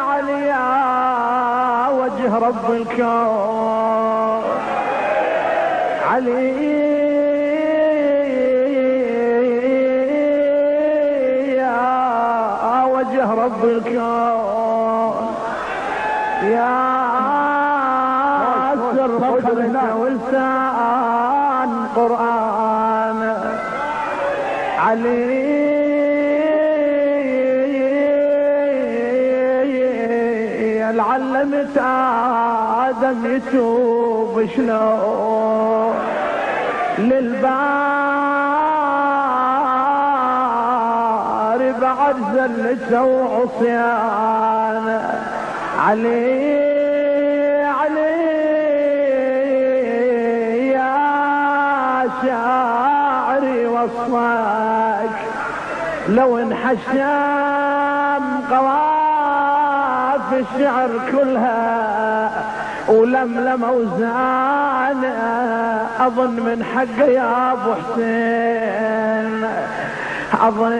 علي وجه رب الكون، علي يا وجه رب الكون، يا سر فخرنا ولسان قرآن، علي علمت آدم يتوب شلون للبار بعد زلته وعصيان، علي علي يا شاعري وصفك لو انحشم قواف الشعر كلها ولملم اوزان، اظن من حقه يا ابو حسين، اظن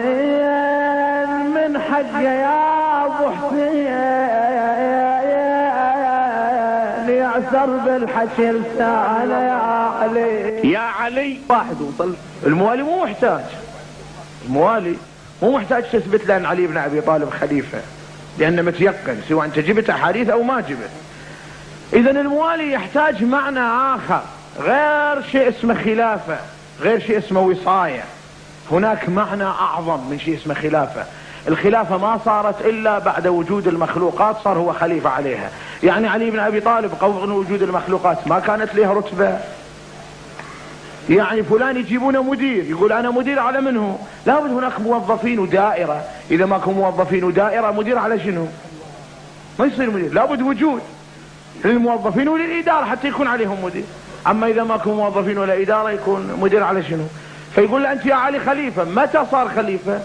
من حقه يا ابو حسين يعثر بالحشي لسانه يا علي. يا علي واحد وصل. الموالي مو محتاج، الموالي مو محتاج تثبت له ان علي بن ابي طالب خليفه، لانه متيقن سواء انت جبت احاديث او ما جبت. اذا الموالي يحتاج معنى اخر غير شيء اسمه خلافه، غير شيء اسمه وصايه. هناك معنى اعظم من شيء اسمه خلافه. الخلافه ما صارت الا بعد وجود المخلوقات صار هو خليفه عليها. يعني علي بن ابي طالب قبل وجود المخلوقات ما كانت له رتبه. يعني فلان يجيبونه مدير يقول انا مدير على منه؟ لابد هناك موظفين ودائره. اذا ماكو موظفين ودائره مدير على شنو؟ ما يصير مدير. لابد وجود للموظفين وللاداره حتى يكون عليهم مدير. اما اذا ماكو موظفين ولا اداره يكون مدير على شنو؟ فيقول له انت يا علي خليفه. متى صار خليفه؟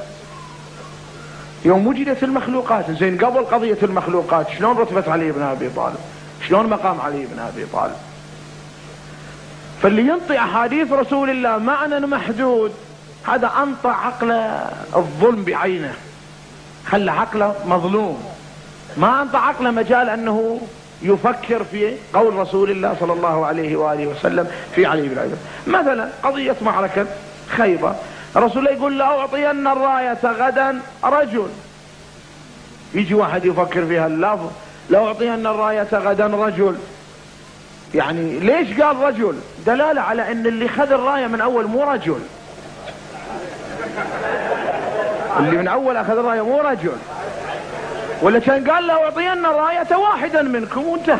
يوم وجدت المخلوقات. زين قبل قضيه المخلوقات شلون رتبه علي بن ابي طالب؟ شلون مقام علي بن ابي طالب؟ فاللي ينطي احاديث رسول الله معنى محدود هذا انطى عقله الظلم بعينه، خلى عقله مظلوم، ما انطى عقله مجال انه يفكر في قول رسول الله صلى الله عليه واله وسلم في علي بن ابي طالب. مثلا قضيه معركه خيبر، رسول الله يقول لاعطين الرايه غدا رجل. يجي واحد يفكر في هاللفظ لاعطين الرايه غدا رجل، يعني ليش قال رجل؟ دلالة على ان اللي خذ الراية من اول مو رجل، اللي من اول اخذ الراية مو رجل. ولا كان قال له اعطينا الراية واحدا منكم وانتهى.